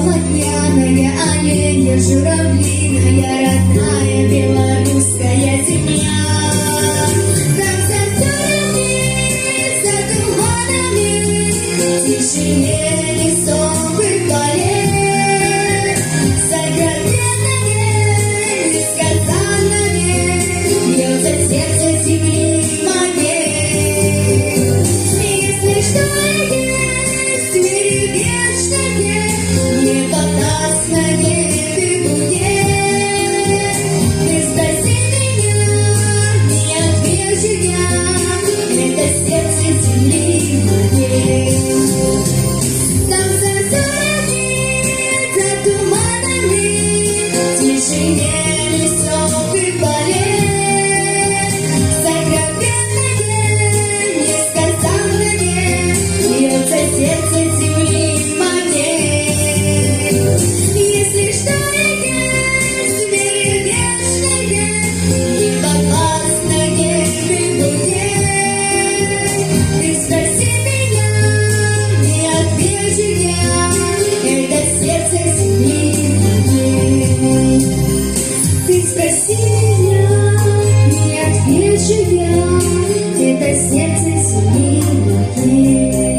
полотняная, оленья, журавлиная, родная белорусская земля. Там за зорями, за туманами, тишине лесов и полей, сокровенными, несказанными бьется сердце земли моей. Если что есть в мире вечное, не подастно небе. Ты спаси меня, не отвечу я, это сердце земли моей. Там за зорями, за туманами, тишине лесов и полей, сокровенные, несказанные, бьется сердце земли моей. Если что есть в мире вечное, неподвластно небе. Ты спаси меня, не отвечу я, это сердце земли моей. Ты спроси меня, не отвечу я, это сердце земли моей.